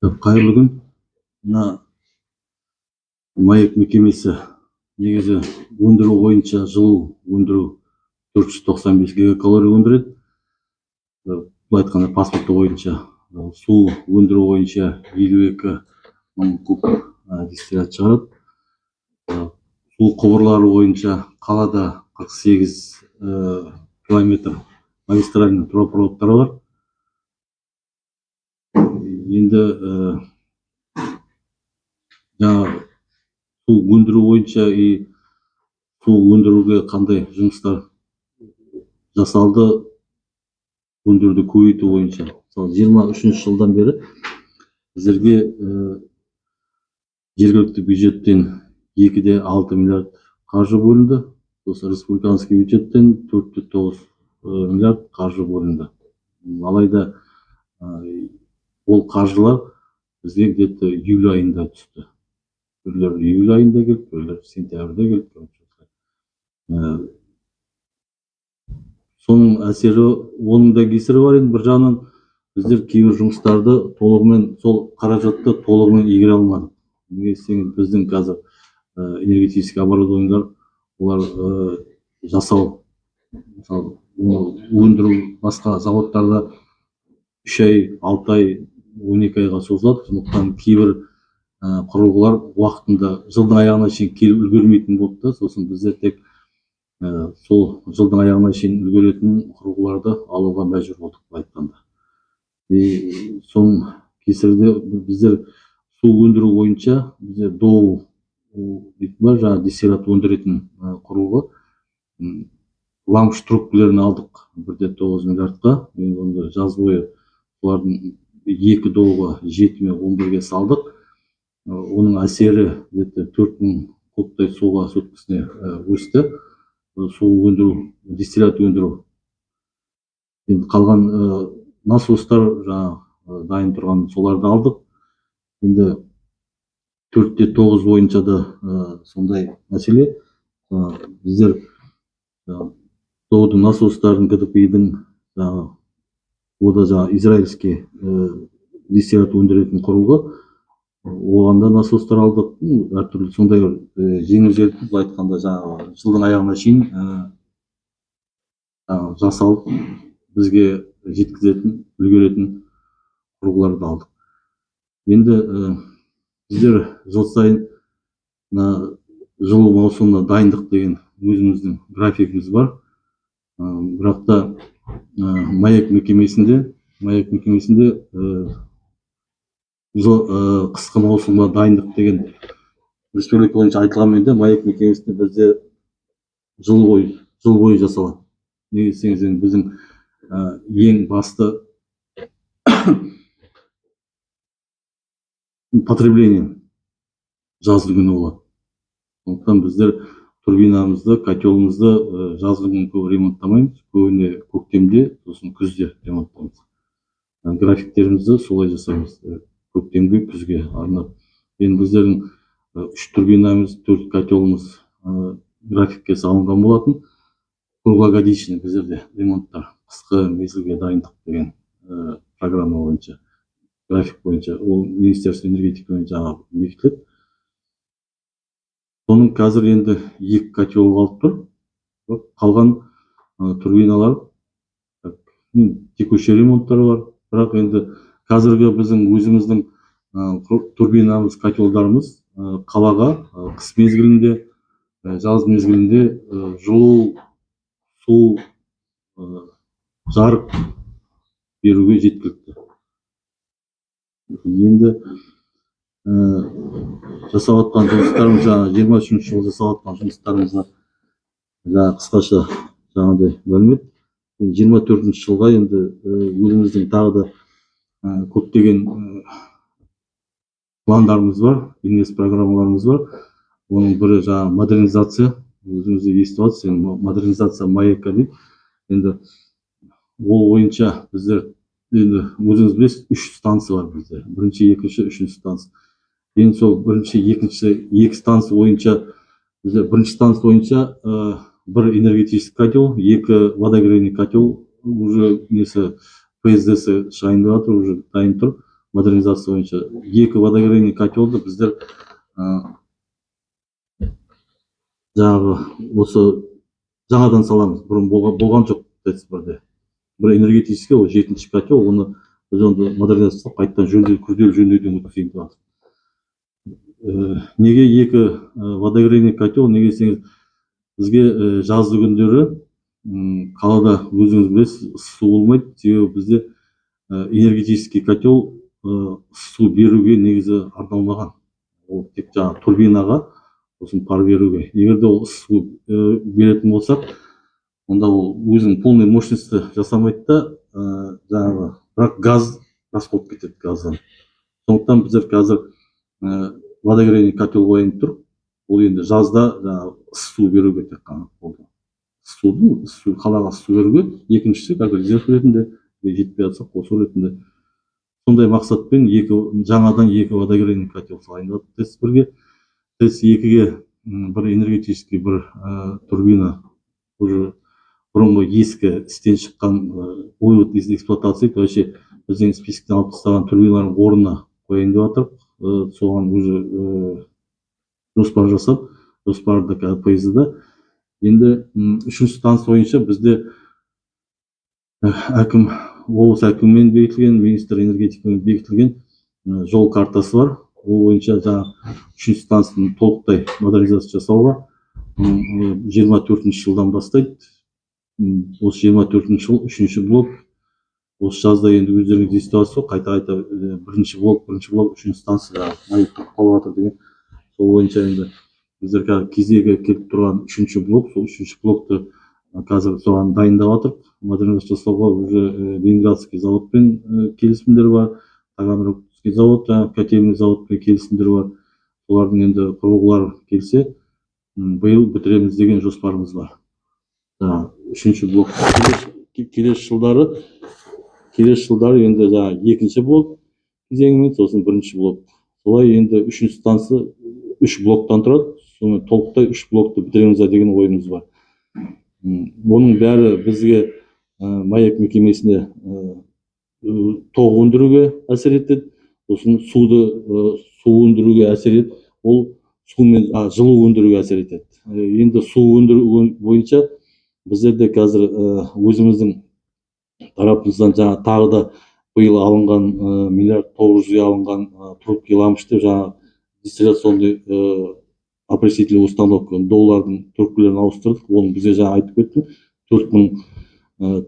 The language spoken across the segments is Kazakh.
Қайырлы күн. Мына Маек мекемесі негізі өндіру бойынша жылу өндіру 495 гигакалория өндіреді. Былай айтқанда паспорты бойынша су өндіру бойынша 52 мың куб дистиллят шығарады. Су құбырлары бойынша қалада 48 километр магистральный трубопроводтар бар. Енді су өндіру бойынша и су өндіруге қандай жұмыстар жасалды, өндіруді көбейту бойынша. Мысалы 23 жылдан бері біздерге жергілікті бюджеттен 2,6 миллиард қаржы бөлінді. Осы республиканский бюджеттен 4,9 миллиард қаржы бөлінді. Алайда ол қаржылар бізге где-то июль айында түсті. Бірлер июль айында келді, бірлер сентябрьде келді. Соның әсері, оның да кесірі бар. Енді бір жағынан біздер кейбір жұмыстарды толығымен, сол қаражатты толығымен игере алмадық. Неге десеңіз, біздің қазір энергетический оборудованиялар, олар жасау, мысалы өндіру басқа заводтарда 3 ай, 6 ай, 12 айға созылады. Сондықтан кейбір құрылғылар уақытында жылдың аяғына шейін келіп үлгермейтін болды. Сосын біздер тек сол жылдың аяғына шейін үлгеретін құрылғыларды алуға мәжбүр болдық, айтқанда. Соның кесірінде біздер су өндіру бойынша бізде ДОУ жаңа дистиллят өндіретін құрылғы ламш трубкілерін алдық 1,9 миллиардқа. Енді жаз бойы олардың 2 ДОУға 7 мен 11-ге салдық. Оның әсері 4,000 кубтай суға суткасына өсті. Су өндіру, дистиллят өндіру. Енді қалған насостар дайын тұрған соларды алдық. Енді 4,9 бойынша да сондай мәселе. Біздер ДОУ-дің насостарын КТП-дің ода израильский дистиллят өндіретін құрылғы. Оғанда насостар алдық. Әртүрлі сондай жеңіл желпі, былай айтқанда жылдың аяғына шейін жасалып бізге жеткізетін, үлгеретін құрылғыларды алдық. Енді біздер жыл сайын жылу маусымына дайындық деген өзіміздің графигіміз бар. Бірақ та Маек мекемесінде қысқы маусымға дайындық деген республика бойынша айтылғанмен де Маек мекемесінде бізде жыл бойы жасалады. Неге десеңіз, біздің ең басты потребление жазғы күні болады. Сондықтан біздер турбинамызды, котелымызды жазғы күні көп ремонттамаймыз, көбіне көктемде, сосын күзде ремонттаймыз. Графиктерімізді солай жасаймыз, көктемге, күзге арнап. Енді біздердің 3 турбинамыз, 4 котелымыз графикке салынған болатын. Круглогодичный біздерде ремонттар, қысқы мезгілге дайындық деген программа бойынша, график бойынша, ол Министерство энергетики бойынша бекітіледі. Соның қазір енді 2 котел қалып тұр. Қалған турбиналар текущий ремонттары бар. Бірақ енді қазіргі біздің өзіміздің турбинамыз, котелдарымыз қалаға қыс мезгілінде, жаз мезгілінде жылу, су, жарық беруге жеткілікті. Енді жасап жатқан жұмыстарымыз, 23 жыл жасап жатқан жұмыстарымызға қысқаша жаңағыдай мәлімет. 24 жылға енді өзіміздің тағы да көптеген пландарымыз бар, инвест программаларымыз бар. Оның бірі модернизация, өзіңізде естіп жатсыз, модернизация Маека дейді. Енді ол бойынша біздер, енді өзіңіз білесіз, 3 станция бар бізде. Бірінші, екінші, үшінші станция. Енді сол бірінші, екінші, 2 станция бойынша, бізде бірінші станция бойынша бір энергетический котел, 2 водогрейный котел, уже несі ПСД-сі шығайындап жатыр, уже дайын тұр. модернизация боюнча 2 водогрейный котелды биздер жаңағы осы жаңадан саламыз. Бұрын болған жоқ ТЭЦ-1-де. Бір энергетический ол 7-ші котел, оны біз онда модернизация қайтадан күрделі жөндеуден өткізейік деп жатыр. Неге 2 водогрейный котел? Неге десеңіз, бізге жазды күндері қалада өзіңіз білесіз, су болмайды. Себебі бізде энергетический котел су беруге негізі арналмаған. Ол тек жаңағы турбинаға сосын пар беруге. Егер де ол су беретін болсақ, онда ол өзінің полный мощностьті жасамайды да, жаңағы бірақ газ расход кетеді газдан. Сондықтан біздер қазір водогрейный котел қояйын тұр. Ол енді жазда жаңағы су беруге тек қана болды. Қалаға су беруге, екіншісі как резерв ретінде, жетпей жатса қосу ретінде. Сондай мақсатпен жаңадан 2 водогрейный котел салайын деп ТЭЦ-1-ге. ТЭЦ-2-ге бір энергетический бір турбина уже бұрынғы ескі істен шыққан вывод из эксплуатации, вообще біздің списоктен алып тастаған турбиналардың орнына қояйын деп жатырмық. Соған уже жоспар жасап, жоспарды ПСД. Енді 3-ші станция бойынша бізде облыс әкімімен бекітілген, министр энергетикамен бекітілген жол картасы бар. Ол бойынша жаңа 3-ші станцияны толықтай модернизация жасауға 24-ші жылдан бастайды. Осы 24-ші жыл 3-ші блок. Осы жазда енді өздеріңіз естіп жатсыз, қайта бірінші блок, 3-ші станция майып қалып жатыр деген. Сол бойынша енді біздер кезегі келіп тұрған 3-ші блок, сол 3-ші блокты қазір соған дайындап жатыр. Модернизация жасауға уже Ленинградский заводпен келісімдер бар, Таганрогский завод, котельный заводпен келісімдер бар. Солардың енді құрылғылар келсе, биыл бітіреміз деген жоспарымыз бар. 3-ші блок. Келесі жылдары енді 2-ші блок кезеңімен, сосын 1-ші блок. Солай енді 3-ші станция 3 блоктан тұрады. Соны толықтай 3 блокты бітіреміз деген ойымыз бар. Оның бәрі бізге маяк мекемесіне тоқ өндіруге әсер етеді. Сосын су өндіруге әсер етеді. Ол су мен жылу өндіруге әсер етеді. Енді су өндіру бойынша біздерде қазір өзіміздің тарапымыздан тағы да биыл алынған миллиард 900-ге алынған трубки лампочки жаңа дистилляционный опреснительный установка доллардың трубкаларын ауыстырдық. Оны бізге жаңа айтып кеттім. 4000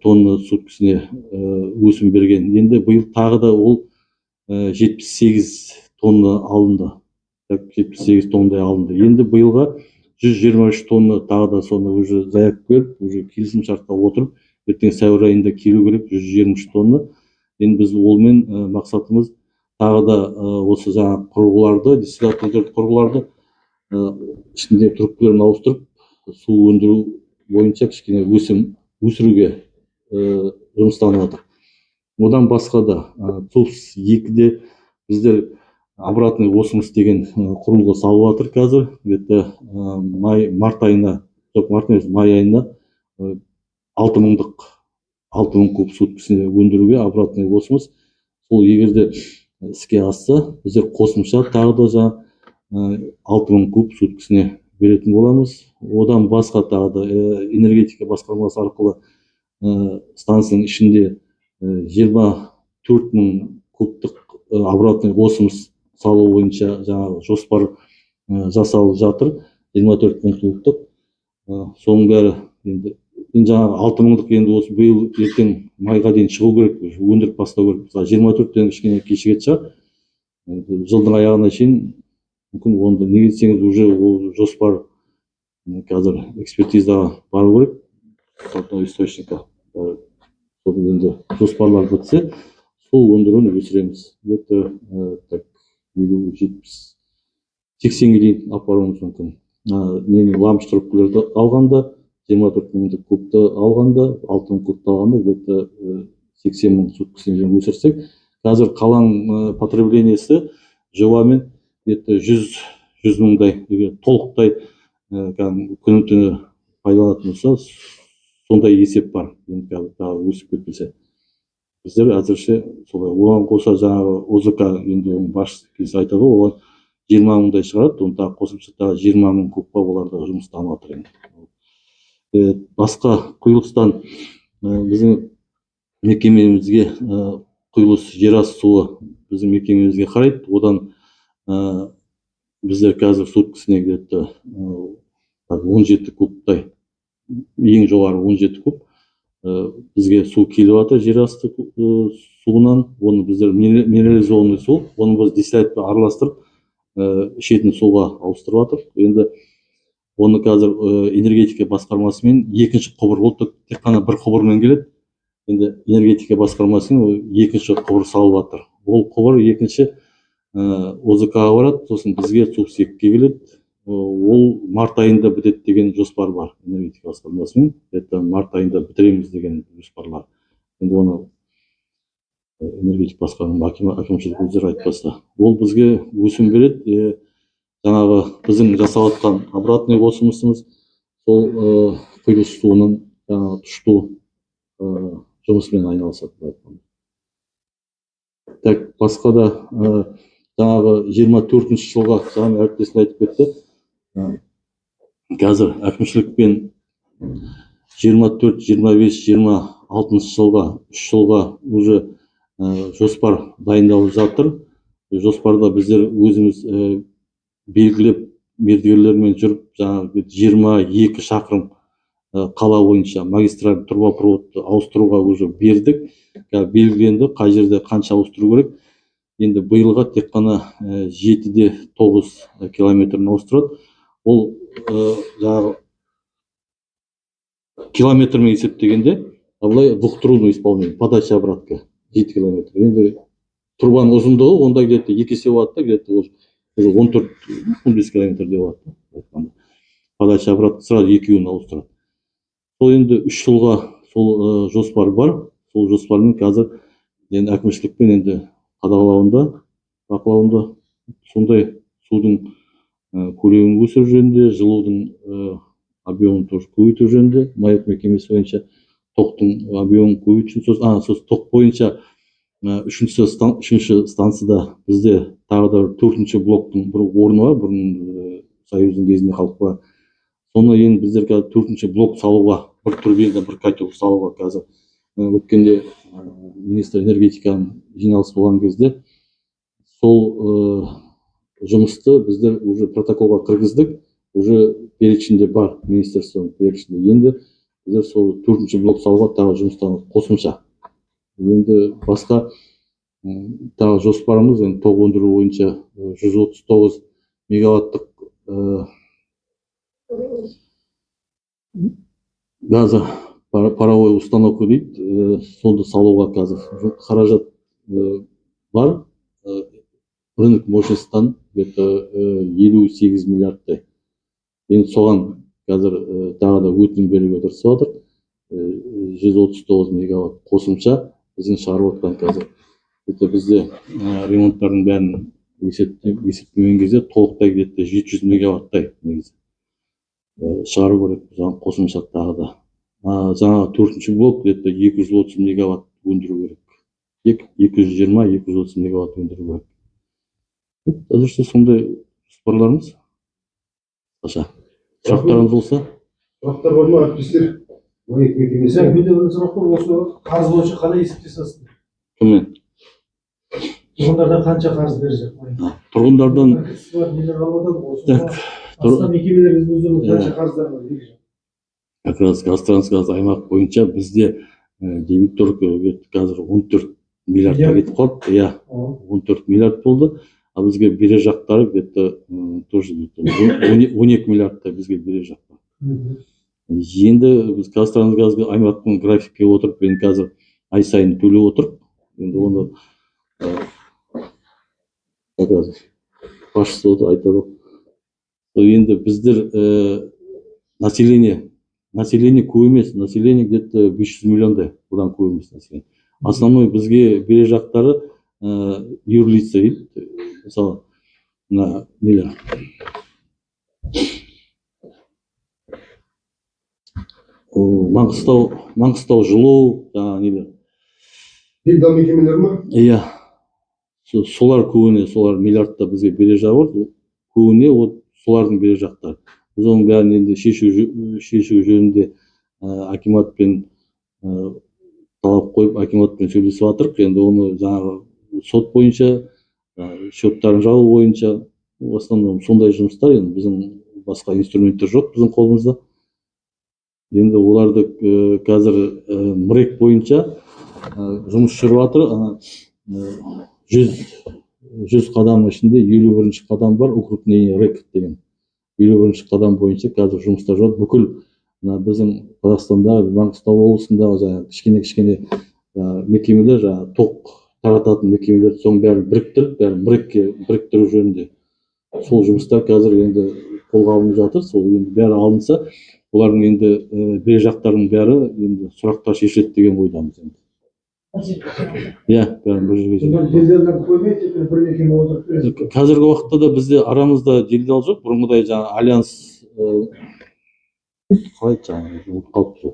тонна суткасіне өсім берген. Енді биыл тағы да ол 78 тонна алынды. 78 тоннадай алынды. Енді биылға 123 тонна тағы да соны уже заявка беріп, уже келісім шартқа отырып, ертең сәуір айында келу керек 123 тонна. Енді біз олмен мақсатымыз тағы да осы жаңа құрылғыларды, дистилляционный құрылғыларды ішінде трубкаларын ауыстырып, су өндіру бойынша кішкене өсіруге жұмыстанып жатыр. Одан басқа да ТУПС-2-де біздер обратный осмос деген құрылғы салып жатыр қазір. Где-то май айына 6000 куб суткасіне өндіруге обратный осмос. Сол егерде іске асса, біздер қосымша тағы да 6000 куб суткасіне беретін боламыз. Одан басқа тағы да энергетика басқармасы арқылы станцияның ішінде 24000 кубтық обратный осмос салу бойынша жаңағы жоспар жасалып жатыр. 24000 кубтық. Соның бәрі енді жаңағы 6000-дық енді осы биыл ертең майға дейін шығу керек, өндіріп бастау керек. 24-тен кішкене кешігетін шығар. Жылдың аяғына шейін мүмкін онда неге десеңіз уже ол жоспар қазір экспертизаға бару керек. Потом источника. Енді жоспарлар бітсе, сол өндіруін өсіреміз. Где-то 80-ге дейін апаруымыз мүмкін. Лампочка трубкаларды алғанда 24000 кубты алғанда, 6000 кубты алғанда где-то 80 000 суткасына өсірсек, қазір қаланың потреблениясы жобамен где-то 100 000-дай, егер толықтай күні-түні пайдаланатын болса, сондай есеп бар. Енді қазір өсіп кетпесе. біздер әзірше солай. Оған қоса жаңағы ОЗК енді оның басшысы келсе айтады ғой, оған 20 мыңдай шығарады, оны тағы қосымша тағы 20 мың кубқа олар да жұмыстанып жатыр енді. Басқа құйылыстан біздің мекемемізге құйылыс жерасты суы біздің мекемемізге қарайды. Одан біздер қазір суткасына где-то 17 кубтай, ең жоғары 17 куб бізге су келіп жатыр жерасты суынан. Оны біздер минерализованный су, оны біз дистиллятпен араластырып ішетін суға ауыстырып жатыр. Енді оны қазір энергетика басқармасымен екінші құбыр, ол тек қана бір құбырмен келеді. Енді энергетика басқармасымен екінші құбыр салып жатыр. Ол құбыр екінші ОЗК-ға барады, сосын бізге субсекке келеді. Ол март айында бітеді деген жоспар бар энергетика басқармасымен. Это март айында бітіреміз деген жоспарлар. Енді оны энергетика басқарма әкімшілік өздері айтпаса. Ол бізге өсім береді. Жаңағы біздің жасап жатқан обратный қосымысымыз сол құйылыс суының тұщыту жұмысымен айналысады. Так, басқа да жаңағы 24-ші жылға жаңа әріптесім айтып кетті. Қазір әкімшілікпен 24, 25, 26 жылға 3 жылға уже жоспар дайындалып жатыр. Жоспарда біздер өзіміз белгілеп мердігерлермен жүріп жаңағы 22 шақырым қала бойынша магистраль трубопроводты ауыстыруға уже бердік. Белгіленді қай жерде қанша ауыстыру керек. Енді биылға тек қана 7-де 9 километрін ауыстырады. Ол жаңағы километрмен есептегенде, былай двухтрубный исполнение, подача обратка 7 километр. Енді трубаның ұзындығы онда где-то 2 есе болады, где-то уже 14-15 километр деп болады. Подача обратка сразу екеуін ауыстырады. Сол енді 3 жылға сол жоспар бар. Сол жоспармен қазір енді әкімшілікпен енді қадағалауында, бақылауында сондай судың көлемін өсіру жөнінде, жылудың объемын тоже көбейту жөнінде, маяк мекемесі бойынша тоқтың объемын көбейту, сосын тоқ бойынша үшінші станцияда бізде тағы да 4-ші блоктың бір орны бар, бұрын Союздың кезінде халыққа. Соны енді біздер қазір 4-ші блок салуға, бір турбина, бір котел салуға қазір өткенде министр энергетиканың жиналысы болған кезде сол жұмысты біздер уже протоколға кіргіздік, уже перечінде бар, министерствоның перечінде. Енді біздер сол 4-ші блок салуға тағы жұмыстан қосымша. Енді басқа тағы жоспарымыз тоқ өндіру бойынша 139 мегаваттық газа паровой установка дейді, сонды салуға қазір қаражат бар. Рынок мощностьтан где-то 58 миллиардтай. Енді соған қазір тағы да өтінім беруге тырысып жатыр. 139 мегаватт қосымша біздің шығарып отқан қазір. Это бізде ремонттардың бәрін есептеген кезде толықтай где-то 700 мегаваттай негізі шығару керек. Жаңағы қосымша тағы да. Жаңағы 4-ші блок где-то 230 мегаватт өндіру керек. 220-230 мегаватт өндіру керек. Әзірше сондай жоспарларымыз. Сұрақтарыңыз болса? Сұрақтар бар ма, әріптестер? Маяк мекемесі. Менде бір сұрақ бар, осы қарыз бойынша қалай есептесесіздер? Кіммен? Тұрғындардан қанша қарыз берecek? Тұрғындардан мекемелеріңіз өздеріңіз қанша қарыздар бар? Как раз Қазтрансгаз аймақ бойынша бізде дебиторка қазір 14 миллиардқа кетіп қалды. Иә, 14 миллиард болды. А бізге бере жақтары где-то тоже 12 миллиардтай бізге бере жақтар. Енді біз Қазтрансгазға аймақтың графикке отырып, енді қазір ай сайын төлеп отырып, енді оны как раз басшысы айтады. Енді біздер население көп емес, население где-то 500 миллиондай, одан көп емес население. Основной бізге бере жақтары юрлица дейді, мысалы, нелер. Маңғыстау жылу, жаңағы нелер. Делдал мекемелер ма? Иә, солар көбіне, солар миллиардта бізге бере жатыр, көбіне вот солардың бере жақтары. Біз оның бәрін енді шешу жөнінде акиматпен талап қойып, акиматпен сөйлесіп жатырық. Енді оны жаңағы сот бойынша, счеттарын жабу бойынша, в основном сондай жұмыстар. Енді біздің басқа инструменттер жоқ біздің қолымызда. Енді оларды қазір МРЭК бойынша жұмыс жүріп жатыр. 100 қадамның ішінде 51-ші қадам бар, укрупнение РЭК деген. 51-ші қадам бойынша қазір жұмыстар жүріп, бүкіл біздің Қазақстанда, Маңғыстау облысындағы кішкене мекемелер, тоқ тарататын мекемелер, соның бәрін біріктіріп, бәрін МРЭК-ке біріктіру жөнінде сол жұмыстар қазір енді қолға алынып жатыр. Сол енді бәрі алынса, олардың енді бере жақтарының бәрі енді сұрақтар шешіледі деген ойдамыз енді. Иә, бәрін бір жерге Сонда делдалдарды көрмейді, бір мекеме отырып береді. Қазіргі уақытта да бізде арамызда делдал жоқ. Бұрынғыдай жаңағы альянс қалай жаңағы қалып тұр.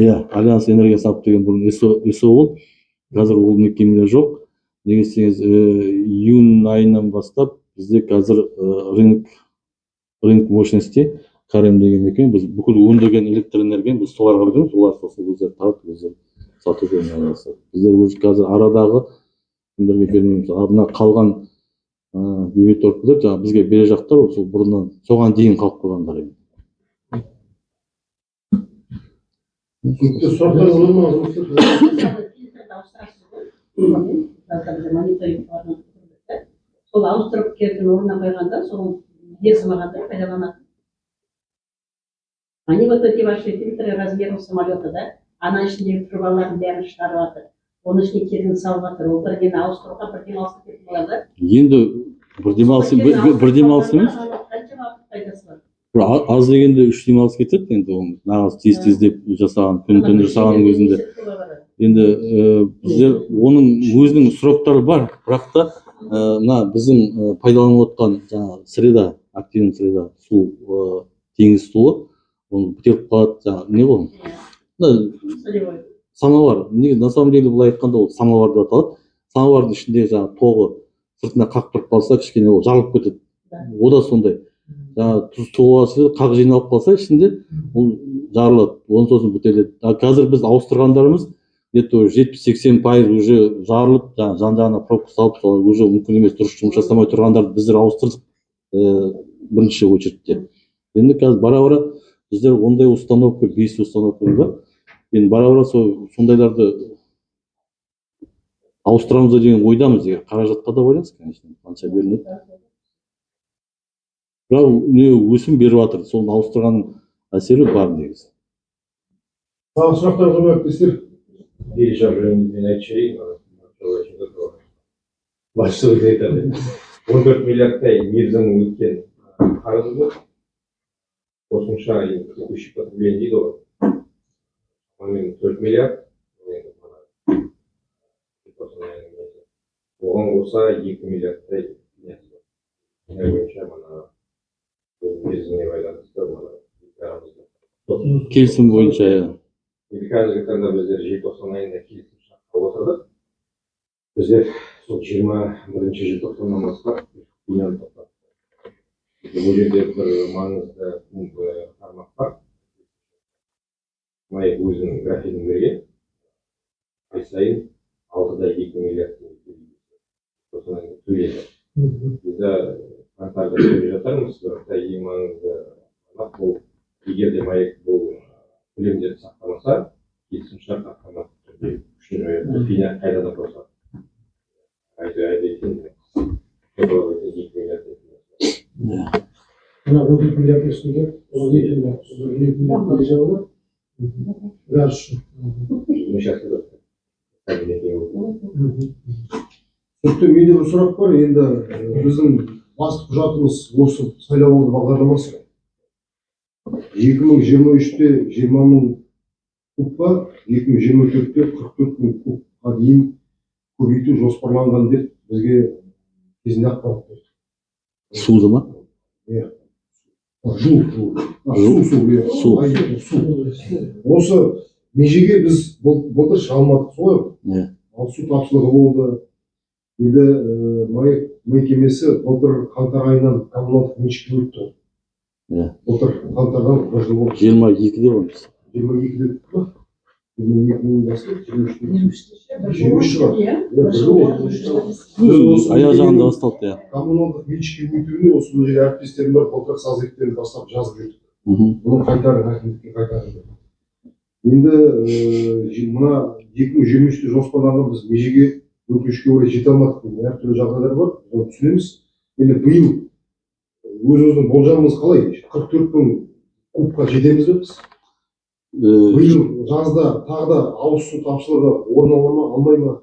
Иә, альянс энергия сап деген бұрын СО болды. Қазір ол мекемелер жоқ. Неге десеңіз, июнь айынан бастап бізде қазір рынок мощности Карем деген мекеме, біз бүкіл өндірген электр энергияны біз соларға береміз, олар сосын өздері таратып, өздері сатумен айналысады. Біздер уже қазір арадағы кімдерге бермейміз. Мына қалған дебиторлар жаңағы бізге бере жақтар, сол бұрыннан соған дейін қалып қойғандар енді. Сұрақтарыңыз бар ма? Сол ауыстырып келген орнына қойғанда, сол мерзімағанда пайдаланады. Они вот эти ваши фильтры размером самолета, да, ана ішіндегі трубалардың бәрін шығарып жатыр. Оның ішіне керін салып жатыр. Ол бірден ауыстыруға бірден ауыстырып кетіп болады. Енді бір демалыс емес. Аз дегенде 3 демалыс кетеді, енді оны нағыз тез-тездеп жасаған, күн-түн жасағанның өзінде. Енді біздер оның өзінің сұрақтары бар, бірақ та мына біздің пайдаланып отқан жаңағы среда, активный среда, су, теңіз суы, оны бітеліп қалады, жаңағы не ғой? Самовар. На самом деле былай айтқанда ол самовар деп аталады. Самовардың ішінде жаңағы тоғы сыртына қақ тұрып қалса, кішкене ол жарылып кетеді. О да сондай. Жаңағы тұз тоғасы қақ жиналып қалса ішінде, ол жарылады. Оны сосын бітеледі. Қазір біз ауыстырғандарымыз где-то 70-80% уже жарылып, жан-жағына пробка салып, солар уже мүмкін емес дұрыс жұмыс жасамай тұрғандарды біздер ауыстырдық бірінші очередьте. Енді қазір бара-бара біздер ондай установка, 5 установкамыз бар. Енді бара-бара сондайларды ауыстырамыз деген ойдамыз. Қаражатқа да байланысты, конечно, қанша беріледі. Бірақ өсім беріп жатыр. Соны ауыстырғанның әсері бар негізі. Тағы сұрақтарыңыз бар ма, әріптестер? Перешаг жөнінде айтып жіберейін. Басшылық айтады. 14 миллиардтай мерзімі өткен қарыз бар. Қосымша текущий потребление дейді ғой. Онымен 4 миллиард. Оған қоса 2 миллиардтай бойынша мерзіміне байланысты келісім бойынша. Енді қазіргі таңда біздер желтоқсан айында келісім шартқа отырдық. Біздер сол 21 желтоқсаннан бастап финал тоқтаттық. Бұл жерде бір маңызды тармақ бар. Майк өзінің графигін берген. Ай сайын 6-да 2 миллиард төлейді. Бізді қаңтарда төлеп жатармыз, бірақ та ең маңызды бұл егер де Майк бұл көлемдерді сақтамаса, келісімшарт автоматты түрде күшін жояды, финал қайтадан қосады. Мына 12 миллиард үстінде, 12 миллиард бережағы бар. Газ үшін. Түсінікті, менде бір сұрақ бар. Енді біздің басты құжатымыз осы сайлауалды бағдарламасы. 2023-те 20 мың кубқа, 2024-те 44 мың кубқа дейін көбейту жоспарланған деп бізге кезінде ақпарат берді. Суды ма? Иә. Су. Осы межеге біз былтыр шыға алмадық, солай ма? су тапшылығы болды. Енді маек мекемесі былтыр қаңтар айынан коммуналдық меншікке өтті. Иә. Былтыр қаңтардан бір жыл болды. 22-де болмыз. 22-де өтті ма? 22-нің басы 23-те. 23 шығар. иә. Бір жыл болды. Аяқ жағында басталды, иә. Коммуналдық меншікке өтуіне осы бұл жерде әріптестерім бар, былтыр сазгектерін бастап жазып жүрдік. Мхм. Бұны қайтарың, әкімдікке қайтарың. Енді мына 2023-те жоспарланған біз межеге өкінішке орай жете алмадық. Әртүрлі жағдайлар бар, оны түсінеміз. Енді биыл өзіміздің болжамымыз қалай? 44 мың кубқа жетеміз бе біз? Биыл жазда тағы да ауыз су тапшылығы орын ала ма, алмай ма?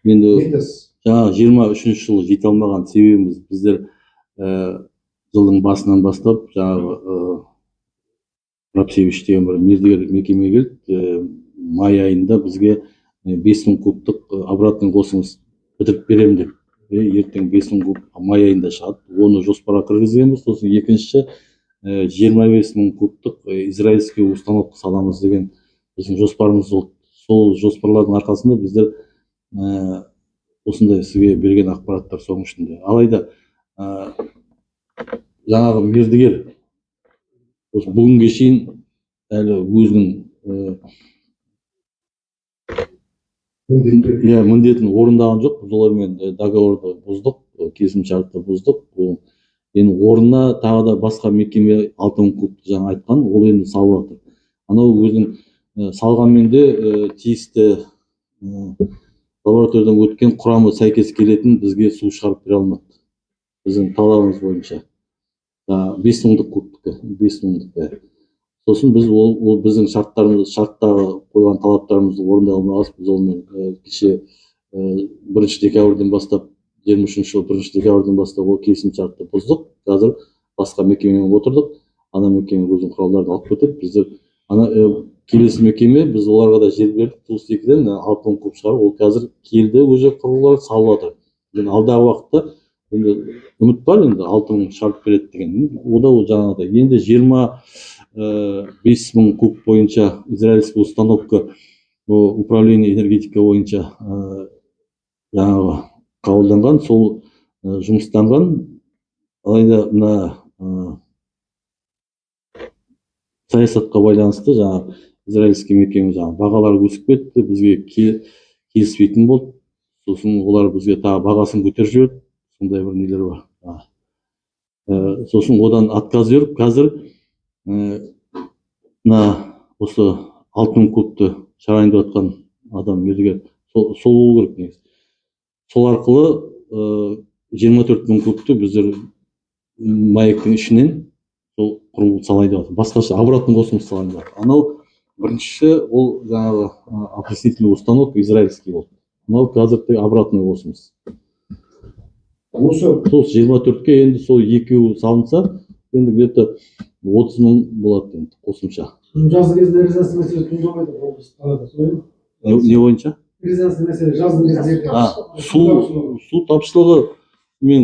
Енді Не айтасыз? жаңа 23 жылы жете алмаған себебіміз біздер жылдың басынан бастап жаңағы Рапсевич деген бір мердігер мекеме келді. Май айында бізге 5000 кубтық обратный қосыңыз бітіріп беремін деп. Ертең 5000 куб май айында шығады. Оны жоспарға кіргізгенбіз. Сосын екінші 25000 кубтық израильский установка саламыз деген біздің жоспарымыз болды. Сол жоспарлардың арқасында біздер осындай сізге берген ақпараттар соның ішінде. Алайда жаңағы мердігер осы бүгінге шейін әлі өзінің міндетін орындаған жоқ. Біз олармен договорды бұздық, келісімшартты бұздық. Енді орнына тағы да басқа мекеме 6000 кубты жаңа айтқан, ол енді салып жатыр. Анау өзінің салғанмен де тиісті лабораториядан өткен құрамы сәйкес келетін бізге су шығарып бере алмады. Біздің талабымыз бойынша. 5000 кубтікі, 5000. Сосын біз ол біздің шарттағы қойған талаптарымызды орындай алмағанбыз. Біз онымен кеше 1 декабрьден бастап 23 жыл 1 декабрьден бастап ол келісімшартты бұздық. Қазір басқа мекемемен отырдық. Ана мекеме өзінің құралдарын алып кетіп, біздер ана келесі мекеме біз оларға да жер бердік. Тулстекіден 6000 куб шығарып, ол қазір келді, өзі құрылғылар салып жатыр. Енді алдағы уақытта енді үміт бар, енді 6000 шығарып береді деген. Ода ол жаңағыдай. Енді 25000 куб бойынша израильский установка управление энергетика бойынша жаңағы қабылданған, сол жұмыстанған. Алайда мына саясатқа байланысты жаңағы израильский мекеме жаңағы бағалары өсіп кетті, бізге келіспейтін болды. Сосын олар бізге тағы бағасын көтеріп жіберді. Сондай бір нелер бар. Сосын одан отказ беріп, қазір осы 6000 кубты шығарайын деп жатқан адам мердігер сол болу керек негізі. Сол арқылы 24000 кубты біздер маектің ішінен сол құрылғы салайын деп жатыр. Басқаша обратный қосымыз салайын деп жатыр. Анау біріншісі ол жаңағы опреснительный установка израильский болды. Мынау қазір тек обратный қосымыз. Сол 24-ке енді сол екеуі салынса, енді где-то 30 000 болады енді қосымша. Жаздың кезінде резонансты мәселе туындамайды ғой. Не бойынша? Резонансты мәселе жаздың кезінде. Су тапшылығы мен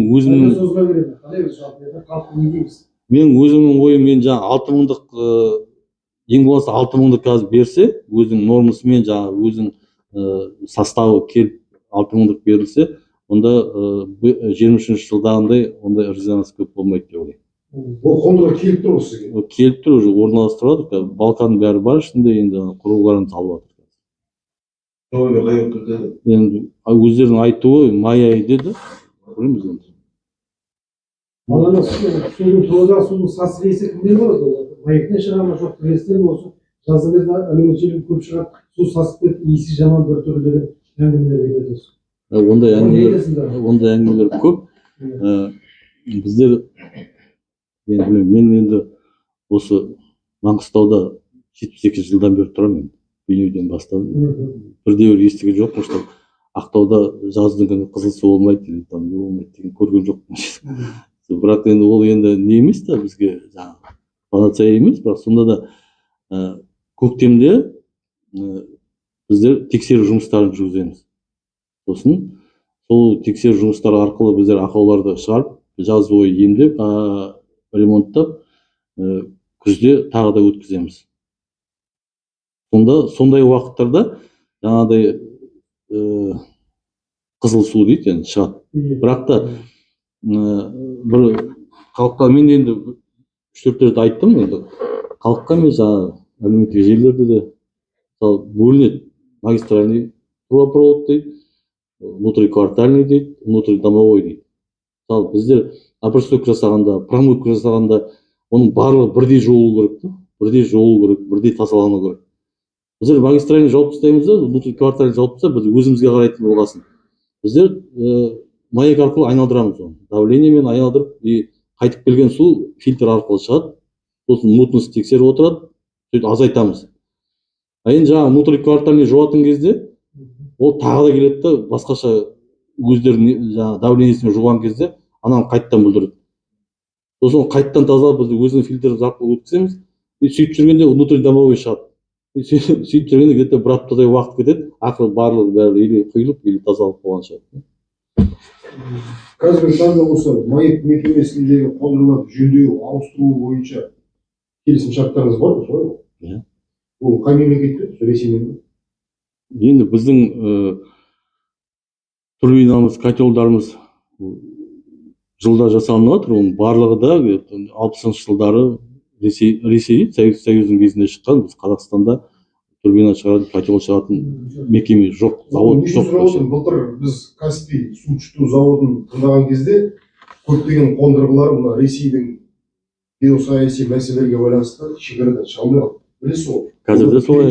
өзімнің ойым, мен жаңа 6000-дық ең болмаса 6000-ды қазір берсе, өзінің нормасымен жаңа өзінің составы келіп 6000-дық берілсе, онда 23 жылдағындай ондай резонанс көп болмайды деп ойлаймын. Ол қондырғы келіп тұр осы сізге? Келіп тұр, уже орналастырылады. Балканың бәрі бар ішінде, енді құрылғыларын салып жатыр. Енді өздерінің айтуы май айы деді. Көреміз енді. Баланы судың тоғызда судың сасы рейсі кімден болады? Маектен шыға ма, жоқ рейстен болсын. Жаздың кезінде әлеуметтік желі көп шығады. Су сасып кетіп, иісі жаман бір түрлі деген әңгімелер келеді. Ондай әңгімелер көп. Біздер мен енді осы Маңғыстауда 72 жылдан бері тұрамын. Бейнеуден бастадым. Бірде бір естіген жоқпын, что Ақтауда жаздың күні қызыл су болмайды, там не болмайды деген көрген жоқпын. Бірақ енді ол енді не емес та бізге жаңағы панацея емес, бірақ сонда да көктемде біздер тексеру жұмыстарын жүргіземіз. Сосын сол тексеру жұмыстары арқылы біздер ақауларды шығарып, жаз бойы емдеп, ремонттап, күзде тағы да өткіземіз. Сондай уақыттарда жаңағыдай қызыл су дейді енді шығады. Бірақ та бір халыққа мен енді 3-4 рет айттым енді халыққа емес жаңағы әлеуметтік желілерде де мысалы бөлінеді магистральный трубопровод дейді, внутриквартальный дейді, внутридомовой дейді. Мысалы біздер опрыскивка жасағанда, промывка жасағанда оның барлығы бірдей жуылу керек та, бірдей жуылу керек, бірдей тазалану керек. Біздер магистральный жауып тастаймыз да, внутриквартальный жауып тастап, біз өзімізге қарайтын болғасын. Біздер маяк арқылы айналдырамыз оны. Давлениемен айналдырып, қайтып келген су фильтр арқылы шығады. Сосын мутность тексеріп отырады, сөйтіп азайтамыз. А енді жаңағы внутриквартальный жуатын кезде ол тағы да келеді да басқаша өздерінің жаңағы давлениесімен жуған кезде ананы қайттан бүлдіреді. Сосын қайттан тазалап біз өзінің фильтріміз арқылы өткіземіз. Сөйтіп жүргенде внутридомовой шығады. Сөйтіп жүргенде где-то бір аптадай уақыт кетеді, ақыры барлығы бәрі или құйылып, или тазалып болған шығады. Қазіргі таңда осы маяк мекемесіндегі қондырғыларды жөндеу, ауыстыру бойынша келісімшарттарыңыз бар ма, солай ма? Иә. Ол қай мемлекетте? Ресеймен бе? Енді біздің турбинамыз, котелдарымыз жылда жасалынып жатыр. Оның барлығы да 60-шы жылдары Ресей Совет Союзының кезінде шыққан. Біз Қазақстанда турбина шығаратын, котел шығаратын мекеме жоқ, завод жоқ. Былтыр біз Каспий су тұтыну заводын тыңдаған кезде көптеген қондырғылар мына Ресейдің геосаяси мәселелерге байланысты шекарадан шыға алмай қалды. Білесіз ғой? Қазір де солай.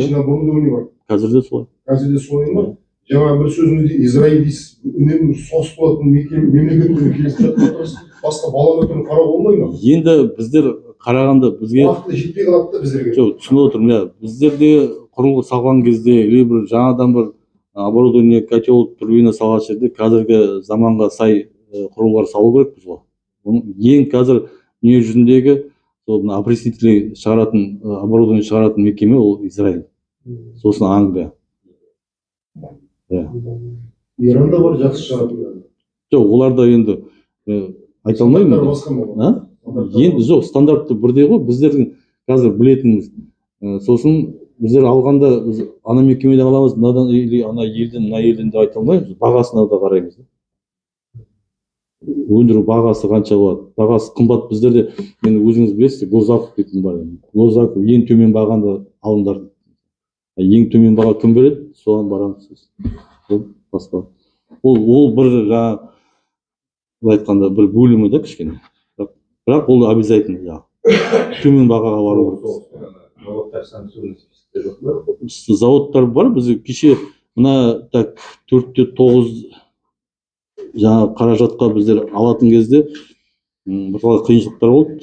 Қазір де солай ма? Жаңа бір сөзіңізде Израиль дейсіз, үнемі соғыс болатын мемлекеттермен келісіп жатқан басқа балама түрін қарауға болмай ма? Енді біздер қарағанда бізге уақыты жетпей қалады да біздерге. жоқ, түсініп отырмын. Иә, біздерде құрылғы салған кезде или бір жаңадан бір оборудование, котел, турбина салған жерде қазіргі заманға сай құрылғылар салу керекпіз ғой. Оның ең қазір дүние жүзіндегі сол опреснитель шығаратын оборудование шығаратын мекеме ол Израиль. Сосын Англия. Иранда бар жақсы шығаратын. Жоқ, оларда енді айта алмаймын. Енді жоқ, стандарты бірдей ғой. Біздердің қазір білетініміз. Сосын біздер алғанда біз ана мекемеден аламыз, мынадан или ана елден, мына елден деп айта алмаймыз. Бағасына да қараймыз. Өндіру бағасы қанша болады? Бағасы қымбат біздерде. Енді өзіңіз білесіз, госзакуп дейтін бар. Госзакуп ең төмен бағаны алыңдар. Ең төмен баға кім береді? Соған барамыз. Басқа. Ол бір жаңа айтқанда бір бөлімі да кішкене. Бірақ ол обязательно төмен бағаға бару керек. Заводтар санкционный списокте жоқ па? Заводтар бар. Біз кеше мына так 4-9 жаңа қаражатқа біздер алатын кезде бірталай қиыншылықтар болды.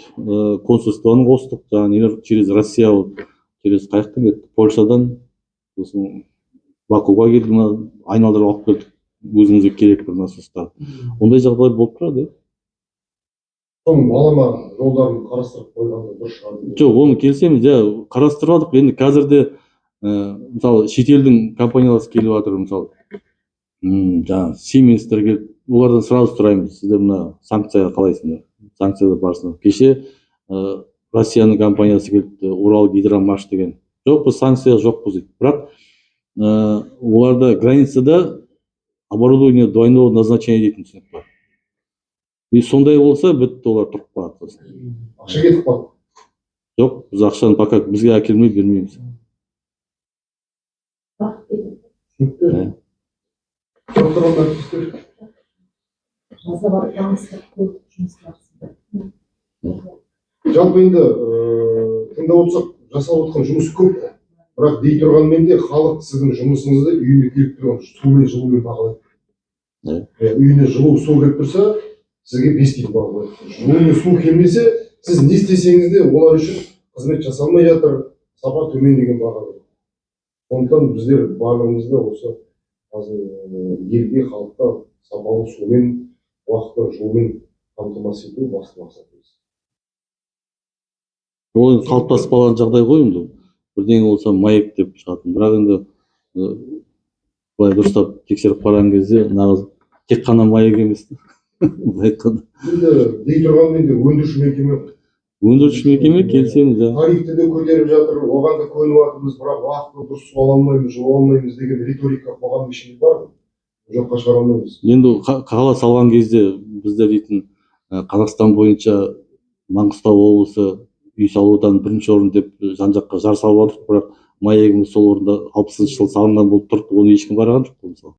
Консульствоны қостық, жаңа нелер через Россия болды. Через қаяқтан кетті? Польшадан, сосын Бакуға келді, айналдырып алып келдік. Өзімізге керек бір насостар. Ондай жағдай болып тұрады. Соның балама жолдарын қарастырып қойғанда дұрыс шығар. Жоқ, оны келісеміз, қарастырдық. Енді қазірде мысалы шетелдің компаниялары келіп жатыр, мысалы жаңа Siemens'тер келіп, олардан сразу сұраймыз, сіздер мына санкцияға қалайсыңдар? Санкцияда барсыңдар. Кеше Россияның компаниясы келіпті, Урал Гидромаш деген. Жоқ, біз санкция жоқпыз дейді. Бірақ оларда границада оборудование двойного назначения дейтін түсінік бар. И сондай болса, бітті, олар тұрып қалады. Ақша кетіп қалды. Жоқ, біз ақшаны пока бізге әкелмей бермейміз. Жалпы енді тыңдап отырсақ, жасап отқан жұмыс көп. Бірақ дей тұрғанмен де халық сіздің жұмысыңызды үйіне келіп тұрған сумен жылумен бағалайды. Үйіне жылу су келіп тұрса, сізге 5 тиын баға қояды. Жылу су келмесе, сіз не істесеңіз де олар үшін қызмет жасалмай жатыр, сапа төмен деген баға қояды. Сондықтан біздер барлығымызда осы елге, халыққа сапалы сумен, уақытта жылумен қамтамасыз ету басты мақсат. Ол қалыптасып қалған жағдай ғой енді. Бірдеңе болса маяк деп шығатын. Бірақ енді былай дұрыстап тексеріп қараған кезде нағыз тек қана маяк емес. Енді дей тұрғанмен де өндіруші мекеме өндіруші мекеме келісеміз, да. Тарифті де көтеріп жатыр, оған да көніп жатырмыз, бірақ уақытылы дұрыс су ала алмаймыз, жол ала алмаймыз деген риторика қоғамның ішінде бар ғой. Жоққа шығара алмаймыз. Енді қала салған кезде біздер дейтін Қазақстан бойынша Маңғыстау облысы үй салудан бірінші орын деп жан жаққа жар салып жатырық, бірақ маягіміз сол орында 60-шы жылы салынған болып тұрды, оны ешкім қараған жоқ мысалы.